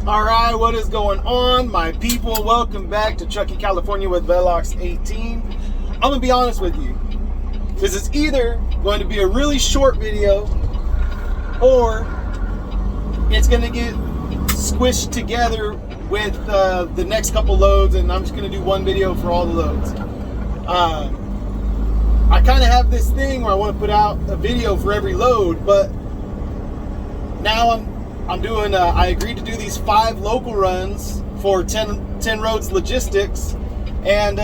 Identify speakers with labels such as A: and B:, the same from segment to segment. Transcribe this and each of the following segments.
A: Alright, what is going on, my people? Welcome back to Chucky, California with Velox 18. I'm gonna be honest with you. This is either going to be a really short video or it's gonna get squished together with the next couple loads, and I'm just gonna do one video for all the loads. I kind of have this thing where I want to put out a video for every load, but now I'm doing, I agreed to do these 5 local runs for 10 Roads Logistics, and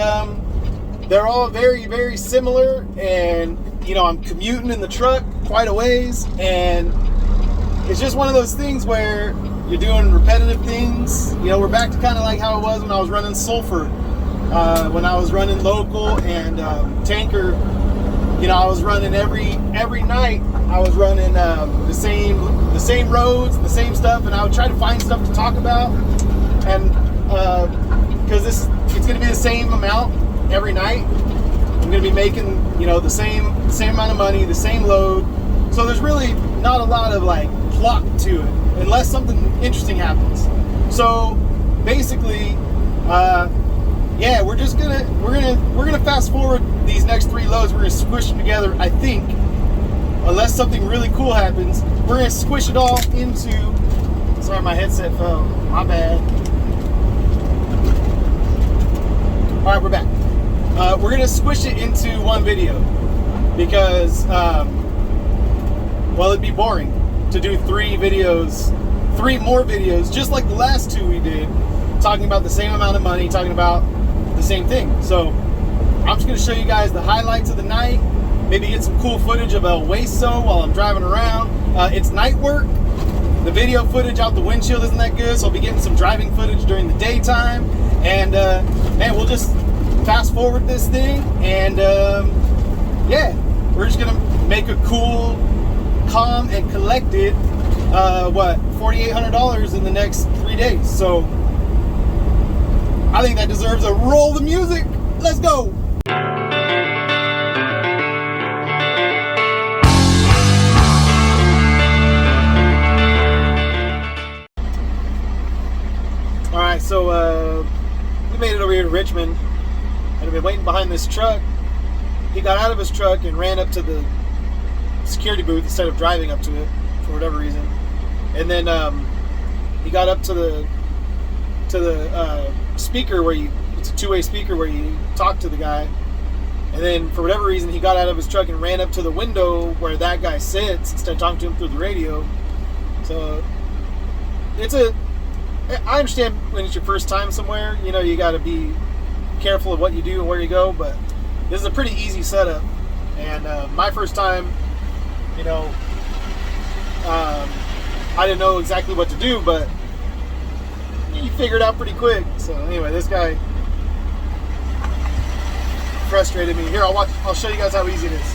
A: they're all very, very similar, and, you know, I'm commuting in the truck quite a ways, and it's just one of those things where you're doing repetitive things. You know, we're back to kind of like how it was when I was running Sulphur, when I was running local and tanker. You know, I was running every night. I was running the same roads, the same stuff, and I would try to find stuff to talk about. And because it's going to be the same amount every night. I'm going to be making, you know, the same amount of money, the same load. So there's really not a lot of like plot to it, unless something interesting happens. So basically, yeah, we're gonna fast forward these next 3 loads. We're gonna squish them together, I think, unless something really cool happens. We're gonna squish it all into. Sorry, my headset fell. My bad. All right, we're back. We're gonna squish it into one video because, well, it'd be boring to do 3 more videos, just like the last 2 we did, talking about the same amount of money, talking about the same thing. So I'm just going to show you guys the highlights of the night, maybe get some cool footage of El Hueso while I'm driving around. It's night work. The video footage out the windshield isn't that good, so I'll be getting some driving footage during the daytime. And man, we'll just fast forward this thing, and yeah, we're just going to make a cool, calm and collected $4,800 in the next 3 days. So I think that deserves a roll the music. Let's go. All right, so we made it over here to Richmond, and I've been waiting behind this truck. He got out of his truck and ran up to the security booth instead of driving up to it for whatever reason, and then he got up to the speaker where it's a 2-way speaker where you talk to the guy, and then for whatever reason he got out of his truck and ran up to the window where that guy sits instead of talking to him through the radio. So I understand when it's your first time somewhere, you know, you got to be careful of what you do and where you go, but this is a pretty easy setup, and my first time, you know, I didn't know exactly what to do, but you figure it out pretty quick. So anyway, this guy frustrated me. Here, I'll show you guys how easy it is.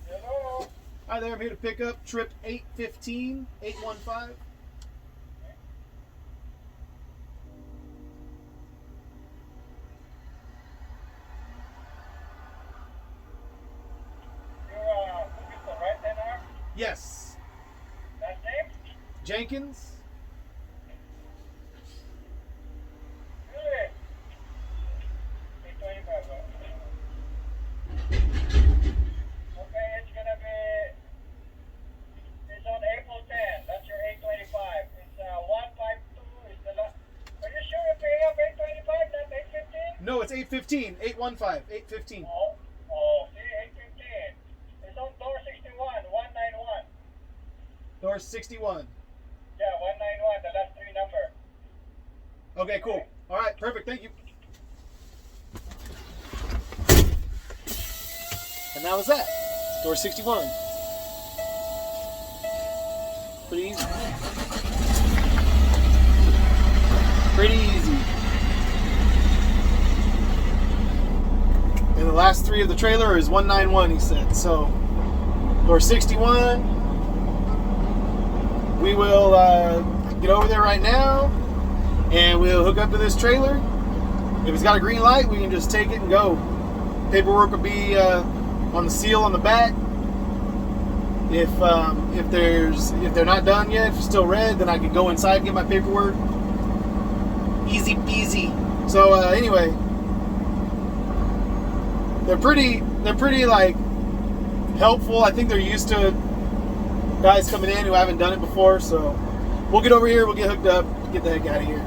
A: Hello. Hi there, I'm here to pick up trip 815. Yes.
B: Last name?
A: Jenkins.
B: Really? 825. Okay, it's gonna be. It's on April 10. That's your 825. It's 152. Is the last. Are you sure you're paying up 825, not 815?
A: No, it's 815. 815.
B: See, 815. It's on door 61, 191.
A: Door 61.
B: Yeah, 191, the last 3 number.
A: Okay, cool. All right, perfect. Thank you. And that was that. Door 61. Pretty easy. Pretty easy. And the last 3 of the trailer is 191, he said. So, door 61. We will get over there right now, and we'll hook up to this trailer, if it's got a green light, we can just take it and go. Paperwork will be on the seal on the back. If they're not done yet, if it's still red, then I can go inside and get my paperwork. Easy peasy. So anyway, they're pretty like helpful. I think they're used to guys coming in who haven't done it before. So we'll get over here, we'll get hooked up, get the heck out of here.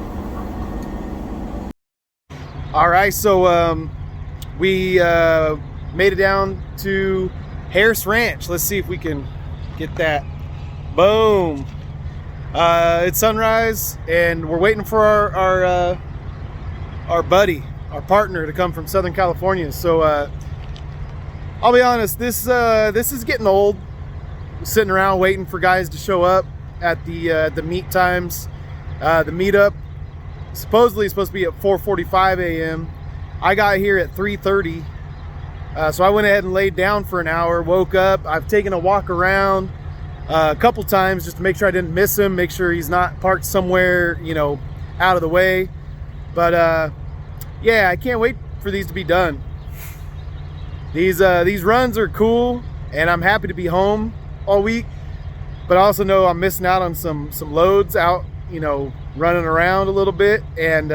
A: All right, so we made it down to Harris Ranch. Let's see if we can get that. Boom. It's sunrise, and we're waiting for our buddy, our partner, to come from Southern California. So I'll be honest, this is getting old. Sitting around waiting for guys to show up at the meet times. The meetup supposedly is supposed to be at 4:45 a.m. I got here at 3:30. So I went ahead and laid down for an hour, woke up. I've taken a walk around a couple times just to make sure I didn't miss him, make sure he's not parked somewhere, you know, out of the way. But yeah, I can't wait for these to be done. These runs are cool, and I'm happy to be home all week, but I also know I'm missing out on some loads out, you know, running around a little bit. And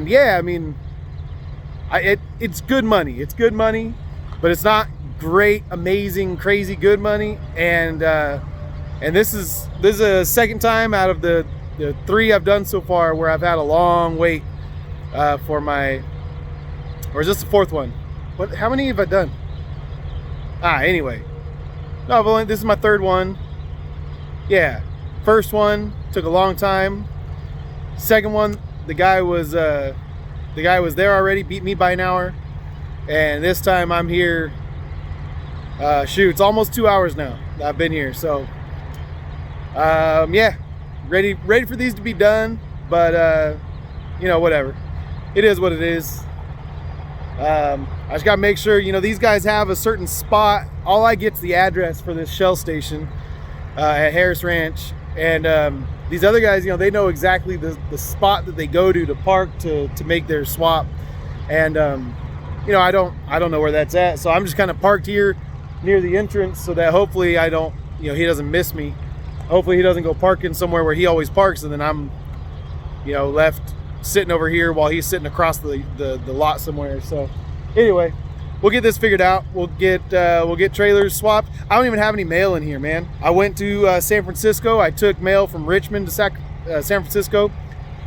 A: yeah, I mean, it's good money. It's good money, but it's not great, amazing, crazy good money. And this is a second time out of the 3 I've done so far where I've had a long wait for my, or is this the 4th one? How many have I done? Anyway, no, this is my 3rd one. Yeah, first one took a long time. Second one, the guy was there already, beat me by an hour. And this time I'm here. Shoot, it's almost 2 hours now that I've been here. So yeah, ready for these to be done. But you know, whatever, it is what it is. I just gotta make sure, you know, these guys have a certain spot. All I get's the address for this Shell station at Harris Ranch, and these other guys, you know, they know exactly the spot that they go to park to make their swap. And you know, I don't know where that's at, so I'm just kind of parked here near the entrance so that hopefully I don't, you know, he doesn't miss me. Hopefully he doesn't go parking somewhere where he always parks, and then I'm, you know, left sitting over here while he's sitting across the lot somewhere. So anyway, we'll get this figured out. We'll get trailers swapped. I don't even have any mail in here, man. I went to San Francisco. I took mail from Richmond to San Francisco.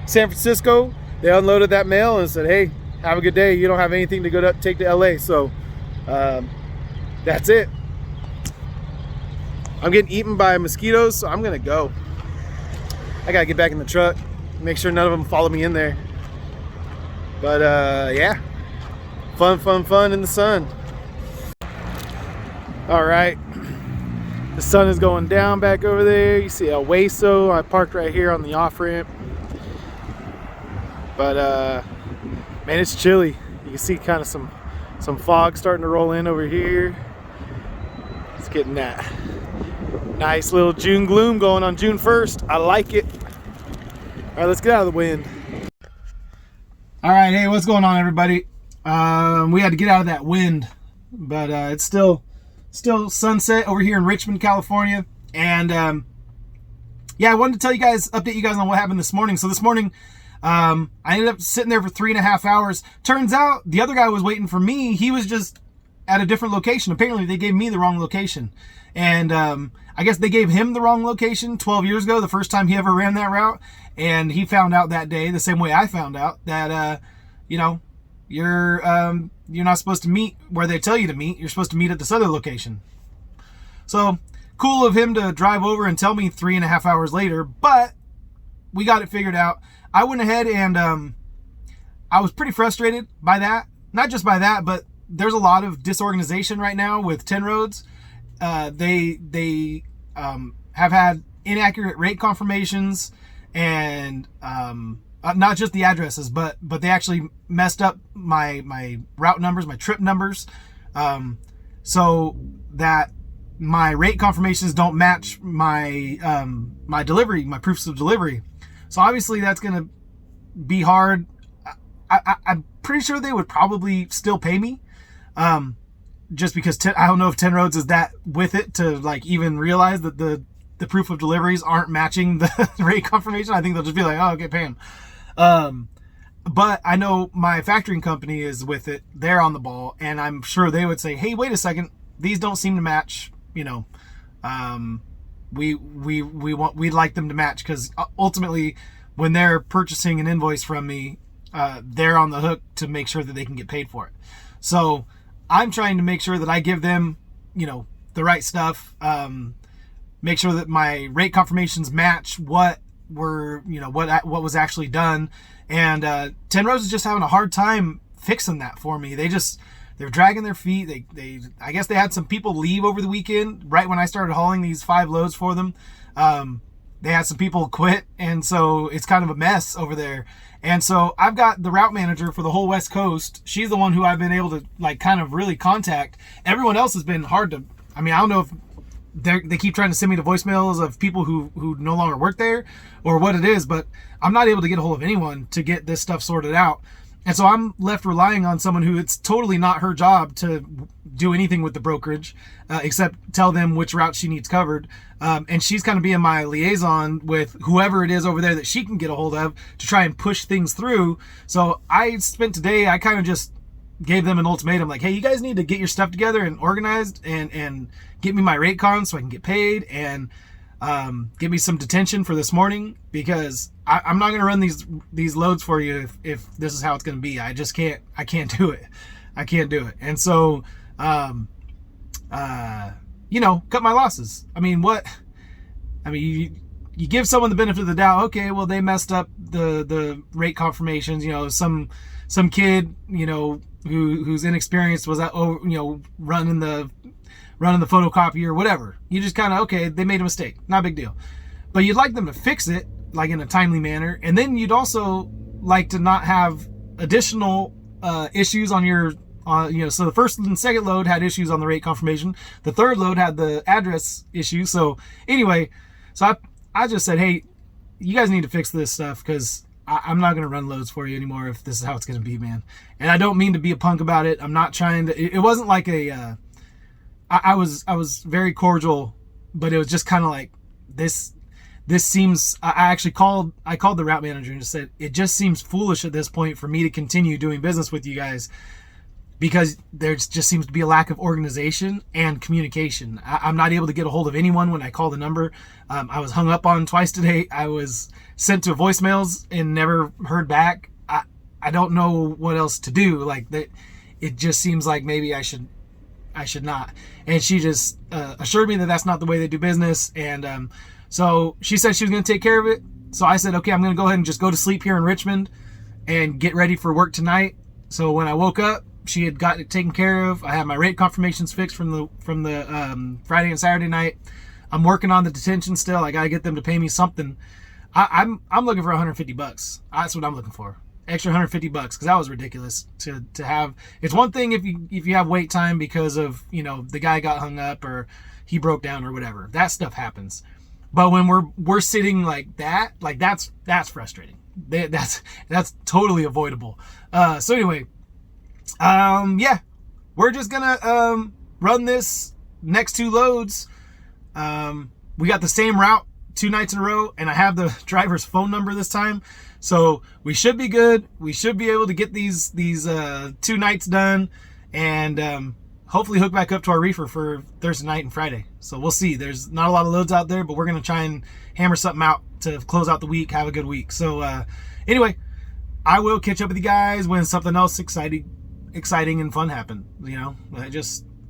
A: San Francisco, they unloaded that mail and said, hey, have a good day. You don't have anything to take to LA. So that's it. I'm getting eaten by mosquitoes, so I'm gonna go. I gotta get back in the truck, make sure none of them follow me in there. But yeah, fun in the sun. All right, the sun is going down back over there. You see El Hueso. I parked right here on the off ramp. But man, it's chilly. You can see kind of some fog starting to roll in over here. It's getting that nice little June gloom going on June 1st. I like it. All right, let's get out of the wind. All right, hey, what's going on, everybody? We had to get out of that wind, but it's still sunset over here in Richmond, California. And yeah, I wanted to update you guys on what happened this morning. So this morning, I ended up sitting there for 3.5 hours. Turns out the other guy was waiting for me. He was just at a different location. Apparently they gave me the wrong location. And I guess they gave him the wrong location 12 years ago, the first time he ever ran that route. And he found out that day, the same way I found out, that, you know, you're not supposed to meet where they tell you to meet. You're supposed to meet at this other location. So cool of him to drive over and tell me 3.5 hours later, but we got it figured out. I went ahead and I was pretty frustrated by that. Not just by that, but there's a lot of disorganization right now with 10 roads. They have had inaccurate rate confirmations, and not just the addresses, but they actually messed up my route numbers, my trip numbers, so that my rate confirmations don't match my my delivery, my proofs of delivery. So obviously that's going to be hard. I'm pretty sure they would probably still pay me. Just because I don't know if 10 Roads is that with it to like even realize that the proof of deliveries aren't matching the rate confirmation. I think they'll just be like, oh, okay, pay them. But I know my factoring company is with it. They're on the ball, and I'm sure they would say, hey, wait a second, these don't seem to match. You know, we'd like them to match, because ultimately when they're purchasing an invoice from me, they're on the hook to make sure that they can get paid for it. So I'm trying to make sure that I give them, you know, the right stuff. Make sure that my rate confirmations match what were, you know, what was actually done. And 10 Roads is just having a hard time fixing that for me. They're dragging their feet. They I guess they had some people leave over the weekend right when I started hauling these 5 loads for them. They had some people quit, and so it's kind of a mess over there. And so I've got the route manager for the whole West Coast. She's the one who I've been able to like kind of really contact. Everyone else has been hard to, I mean, I don't know if they keep trying to send me the voicemails of people who no longer work there or what it is, but I'm not able to get a hold of anyone to get this stuff sorted out. And so I'm left relying on someone who it's totally not her job to do anything with the brokerage, except tell them which route she needs covered. And she's kind of being my liaison with whoever it is over there that she can get a hold of to try and push things through. So I spent today, I kind of just gave them an ultimatum, like, hey, you guys need to get your stuff together and organized and get me my rate con so I can get paid, and give me some detention for this morning, because I'm not going to run these loads for you if this is how it's going to be. I just can't. I can't do it. I can't do it. And so, you know, cut my losses. I mean, you give someone the benefit of the doubt. Okay, well, they messed up the rate confirmations. You know, some kid, you know, who's inexperienced was that, you know, running the photocopier or whatever. You just kind of, okay, they made a mistake, not a big deal. But you'd like them to fix it like in a timely manner, and then you'd also like to not have additional issues on your you know, so the first and second load had issues on the rate confirmation. The third load had the address issue. So anyway, so I just said, hey, you guys need to fix this stuff, because I'm not going to run loads for you anymore if this is how it's going to be, man. And I don't mean to be a punk about it. I'm not trying to, it wasn't like a, I was very cordial, but it was just kind of like, this seems, I called the route manager and just said, it just seems foolish at this point for me to continue doing business with you guys, because there just seems to be a lack of organization and communication. I'm not able to get a hold of anyone when I call the number. I was hung up on twice today. I was sent to voicemails and never heard back. I don't know what else to do. Like that, it just seems like maybe I should not. And she just assured me that that's not the way they do business. And so she said she was going to take care of it. So I said, okay, I'm going to go ahead and just go to sleep here in Richmond and get ready for work tonight. So when I woke up, she had got it taken care of. I had my rate confirmations fixed from the Friday and Saturday night. I'm working on the detention still. I got to get them to pay me something. I'm looking for $150. That's what I'm looking for. Extra $150, because that was ridiculous to have. It's one thing if you have wait time because of, you know, the guy got hung up or he broke down or whatever. That stuff happens. But when we're sitting like that, like that's frustrating. That's totally avoidable. So anyway, yeah, we're just gonna run this next 2 loads. We got the same route 2 nights in a row, and I have the driver's phone number this time, so we should be good. We should be able to get these 2 nights done, and hopefully hook back up to our reefer for Thursday night and Friday. So we'll see. There's not a lot of loads out there, but we're gonna try and hammer something out to close out the week, have a good week. So anyway, I will catch up with you guys when something else exciting and fun happen. You know, I don't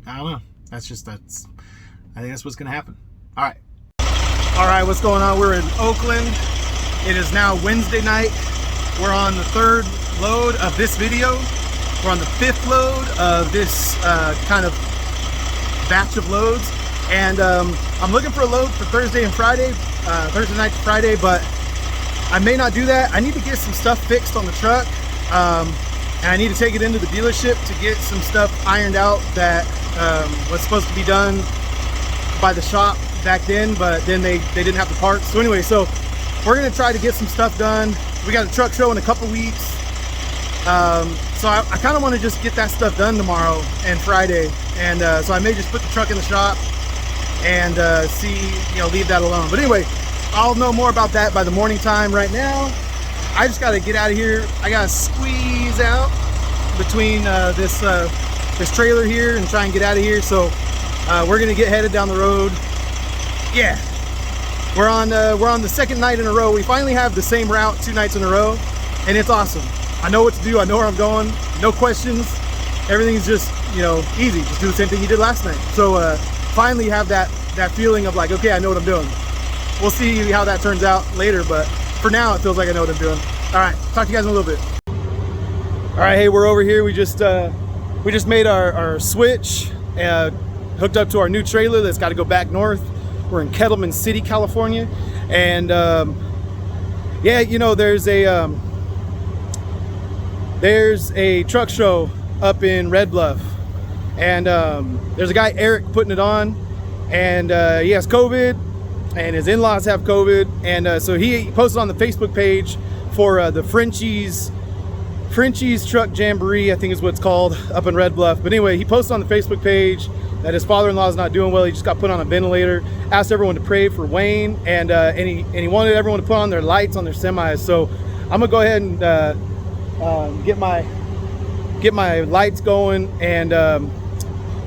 A: know. I think that's what's gonna happen. All right, what's going on? We're in Oakland. It is now Wednesday night. We're on the 3rd load of this video. We're on the 5th load of this kind of batch of loads, and I'm looking for a load for Thursday and Friday, Thursday night to Friday, but I may not do that. I need to get some stuff fixed on the truck, and I need to take it into the dealership to get some stuff ironed out that was supposed to be done by the shop back then, but then they didn't have the parts. So anyway, so we're gonna try to get some stuff done we got a truck show in a couple weeks. So I kind of want to just get that stuff done tomorrow and Friday. And so I may just put the truck in the shop and see, you know, leave that alone. But anyway, I'll know more about that by the morning time. Right now, I just got to get out of here. I got to squeeze out between this trailer here and try and get out of here. So we're gonna get headed down the road. Yeah, we're on the second night in a row. We finally have the same route 2 nights in a row, and it's awesome. I know what to do. I know where I'm going. No questions. Everything's just, you know, easy. Just do the same thing you did last night. So finally have that feeling of like, okay, I know what I'm doing. We'll see how that turns out later, but for now it feels like I know what I'm doing. All right, talk to you guys in a little bit. All right, hey, we're over here. We just made our switch, hooked up to our new trailer that's got to go back north. We're in Kettleman City, California, and yeah, you know, there's a truck show up in Red Bluff, and there's a guy, Eric, putting it on, and he has COVID, and his in-laws have COVID, and so he posted on the Facebook page for the Frenchie's Truck Jamboree, I think is what it's called, up in Red Bluff. But anyway, he posted on the Facebook page that his father-in-law is not doing well. He just got put on a ventilator. Asked everyone to pray for Wayne, and he wanted everyone to put on their lights on their semis. So I'm gonna go ahead and get my lights going, and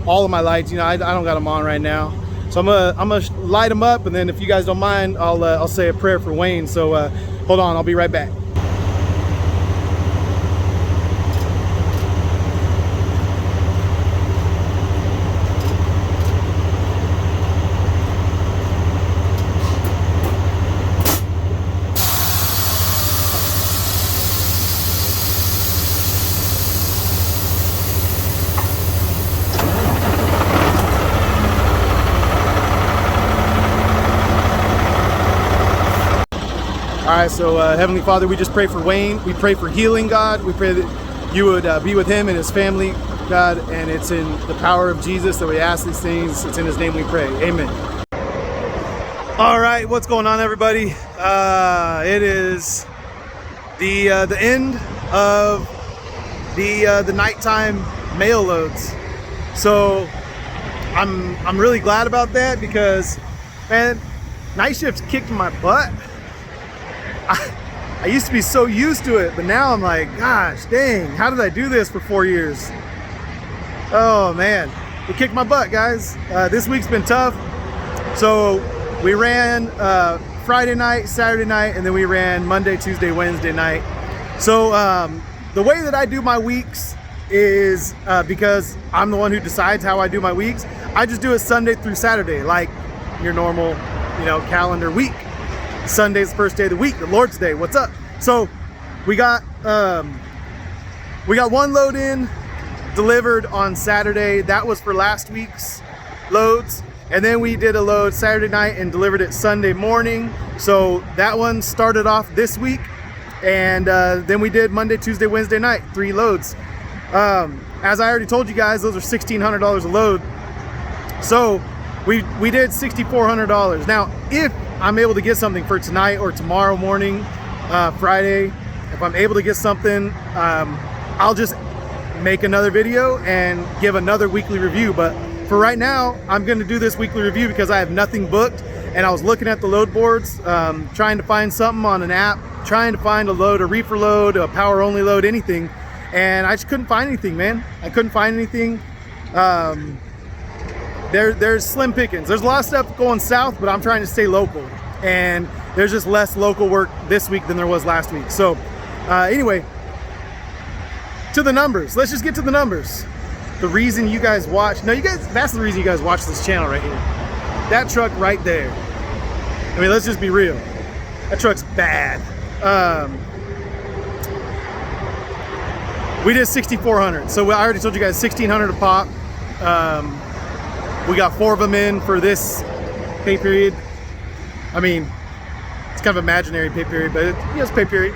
A: all of my lights. You know, I don't got them on right now. So I'm gonna light them up, and then if you guys don't mind, I'll say a prayer for Wayne. So hold on, I'll be right back. All right, so Heavenly Father, we just pray for Wayne. We pray for healing, God. We pray that you would be with him and his family, God, and it's in the power of Jesus that we ask these things. It's in his name we pray. Amen. All right, what's going on, everybody? It is the end of the nighttime mail loads. So I'm really glad about that because, man, night shifts kicked my butt. I used to be so used to it, but now I'm like, gosh, dang, how did I do this for 4 years? Oh man, it kicked my butt, guys. This week's been tough. So we ran Friday night, Saturday night, and then we ran Monday, Tuesday, Wednesday night. So the way that I do my weeks is because I'm the one who decides how I do my weeks. I just do it Sunday through Saturday, like your normal, you know, calendar week. Sunday's the first day of the week, the Lord's Day. What's up? So we got one load in delivered on Saturday. That was for last week's loads, and then we did a load Saturday night and delivered it Sunday morning. So that one started off this week, and then we did Monday, Tuesday, Wednesday night, 3 loads. As I already told you guys, those are $1,600 a load. So we did $6,400. Now, if I'm able to get something for tonight or tomorrow morning, Friday, if I'm able to get something, I'll just make another video and give another weekly review. But for right now, I'm going to do this weekly review because I have nothing booked, and I was looking at the load boards, trying to find something on an app, trying to find a load, a reefer load, a power only load, anything, and I just couldn't find anything, man. I couldn't find anything. There's slim pickings. There's a lot of stuff going south, but I'm trying to stay local, and there's just less local work this week than there was last week. So anyway, to the numbers. Let's just get to the numbers. The reason you guys watch, that's the reason you guys watch this channel right here. That truck right there. I mean, let's just be real. That truck's bad. We did 6,400. So I already told you guys 1,600 a pop. We got 4 of them in for this pay period. I mean, it's kind of imaginary pay period, but it's pay period.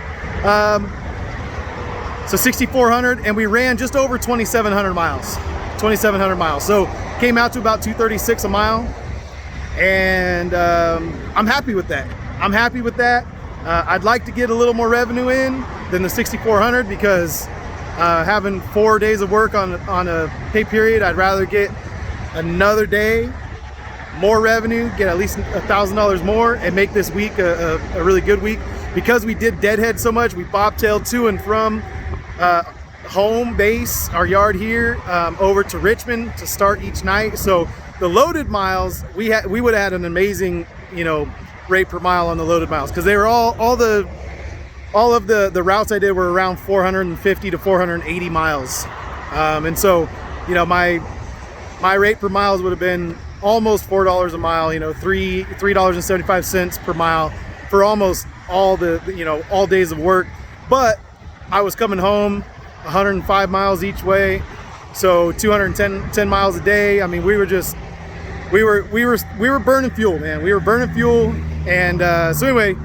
A: So 6,400, and we ran just over 2,700 miles. 2,700 miles. So came out to about 236 a mile, and I'm happy with that. I'm happy with that. I'd like to get a little more revenue in than the 6,400 because having 4 days of work on a pay period, I'd rather get another day, more revenue, get at least $1,000 more, and make this week a really good week. Because we did deadhead so much, we bobtailed to and from home base, our yard here, over to Richmond to start each night. So the loaded miles, we would have had an amazing, rate per mile on the loaded miles, because they were all of the routes I did were around 450 to 480 miles, and so my rate per miles would have been almost $4 a mile, $3.75 per mile for almost all all days of work. But I was coming home 105 miles each way, so 210 miles a day. I mean, we were burning fuel, man. We were burning fuel. And so anyway,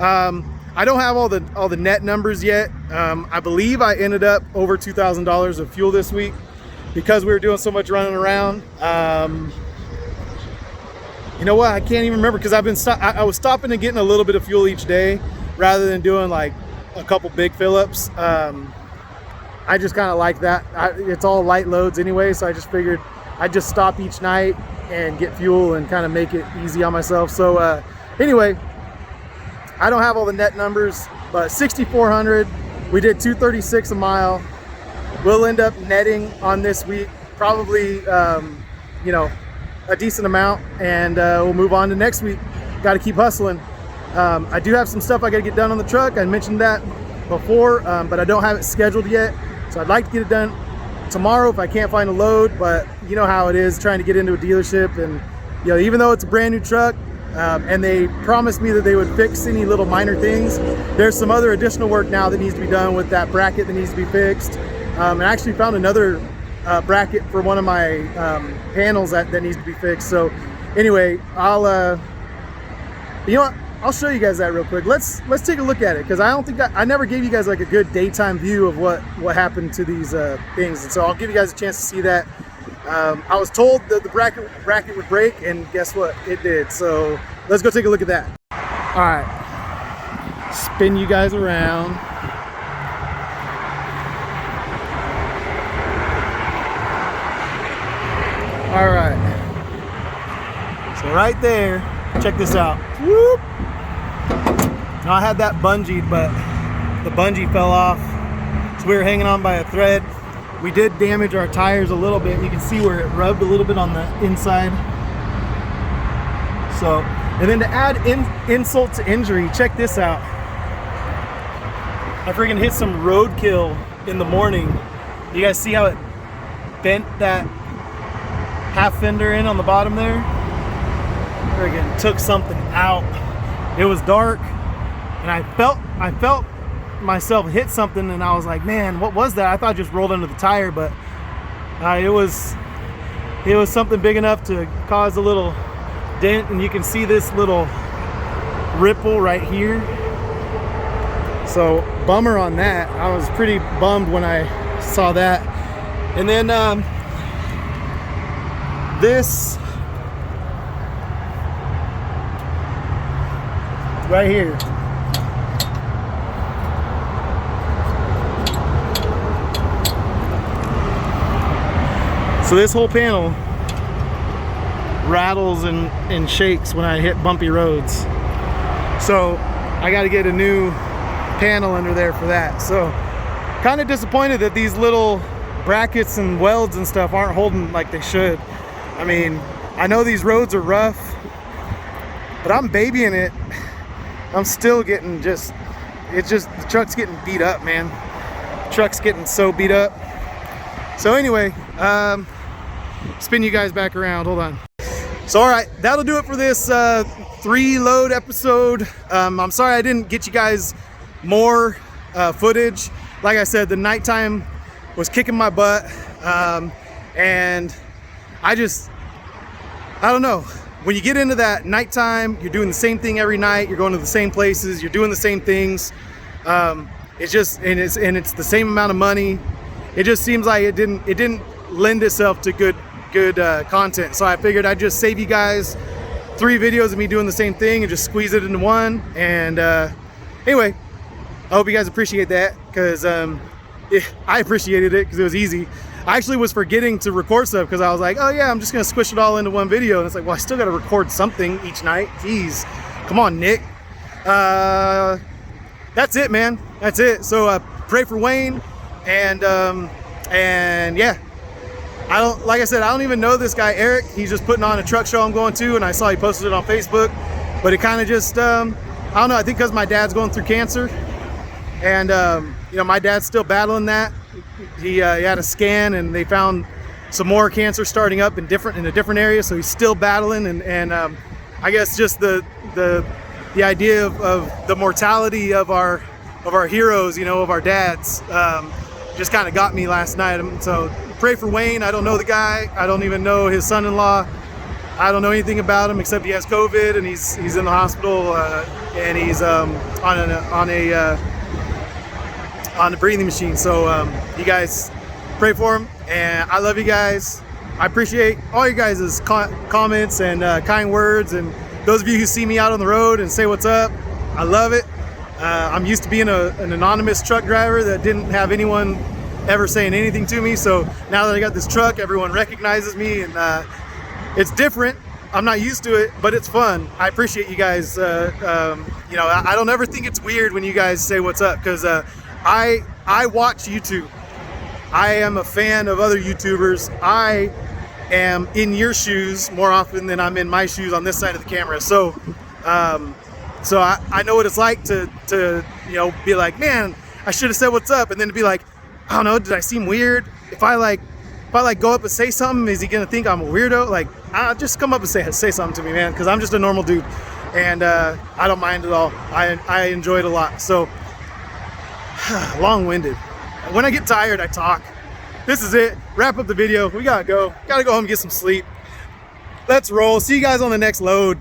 A: I don't have all the net numbers yet. I believe I ended up over $2,000 of fuel this week because we were doing so much running around. You know what? I can't even remember, because I was stopping and getting a little bit of fuel each day rather than doing like a couple big fill-ups. I just kind of like that. It's all light loads anyway, so I just figured I'd just stop each night and get fuel and kind of make it easy on myself. So anyway, I don't have all the net numbers, but 6,400, we did 236 a mile. We'll end up netting on this week probably a decent amount, and we'll move on to next week. Got to keep hustling. I do have some stuff I got to get done on the truck. I mentioned that before, but I don't have it scheduled yet, so I'd like to get it done tomorrow if I can't find a load. But you know how it is trying to get into a dealership, and even though it's a brand new truck, and they promised me that they would fix any little minor things, there's some other additional work now that needs to be done with that bracket that needs to be fixed. I actually found another bracket for one of my panels that needs to be fixed. So anyway, I'll show you guys that real quick. Let's take a look at it, because I never gave you guys like a good daytime view of what happened to these things, and so I'll give you guys a chance to see that. I was told that the bracket would break, and guess what? It did. So let's go take a look at that. All right, spin you guys around. All right, so right there, check this out. Whoop. Now I had that bungeed, but the bungee fell off, so we were hanging on by a thread. We did damage our tires a little bit. You can see where it rubbed a little bit on the inside. So, and then to add insult to injury, check this out. I freaking hit some roadkill in the morning. You guys see how it bent that half fender in on the bottom there? Friggin' took something out. It was dark, and I felt myself hit something, and I was like, man, what was that? I thought I just rolled under the tire, but it was something big enough to cause a little dent, and you can see this little ripple right here. So bummer on that. I was pretty bummed when I saw that. And then this right here. So this whole panel rattles and shakes when I hit bumpy roads. So I got to get a new panel under there for that. So kind of disappointed that these little brackets and welds and stuff aren't holding like they should. I mean, I know these roads are rough, but I'm babying it. I'm still getting the truck's getting beat up, man. The truck's getting so beat up. So anyway, spin you guys back around, hold on. So all right, that'll do it for this 3-load episode. I'm sorry I didn't get you guys more footage. Like I said, the nighttime was kicking my butt, and I don't know. When you get into that nighttime, you're doing the same thing every night, you're going to the same places, you're doing the same things. It's the same amount of money. It just seems like it didn't lend itself to good content. So I figured I'd just save you guys 3 videos of me doing the same thing and just squeeze it into one. And Anyway, I hope you guys appreciate that, because I appreciated it because it was easy. I actually was forgetting to record stuff because I was like, oh yeah, I'm just gonna squish it all into one video, and it's like, well, I still gotta record something each night. Jeez, come on, Nick. That's it, man. That's it. So pray for Wayne, and yeah, like I said, I don't even know this guy Eric. He's just putting on a truck show I'm going to, and I saw he posted it on Facebook. But it kind of just I don't know. I think because my dad's going through cancer, and you know, my dad's still battling that. He had a scan, and they found some more cancer starting up in a different area, so he's still battling. And I guess just the idea of the mortality of our heroes, you know, of our dads, just kind of got me last night. So pray for Wayne. I don't know the guy. I don't even know his son-in-law. I don't know anything about him except he has COVID, and he's in the hospital, and he's on a breathing machine. So you guys pray for him, and I love you guys. I appreciate all you guys' comments and kind words, and those of you who see me out on the road and say what's up. I love it. I'm used to being an anonymous truck driver that didn't have anyone ever saying anything to me. So now that I got this truck, everyone recognizes me, and it's different. I'm not used to it, but it's fun. I appreciate you guys. You know, I don't ever think it's weird when you guys say what's up, because I watch YouTube. I am a fan of other YouTubers. I am in your shoes more often than I'm in my shoes on this side of the camera. So so I know what it's like to you know, be like, man, I should have said what's up, and then to be like, I don't know, did I seem weird? If I go up and say something, is he gonna think I'm a weirdo? Like, just come up and say something to me, man, because I'm just a normal dude, and I don't mind at all. I enjoy it a lot. So long-winded. When I get tired, I talk. This is it. Wrap up the video. We gotta go. Gotta go home and get some sleep. Let's roll. See you guys on the next load.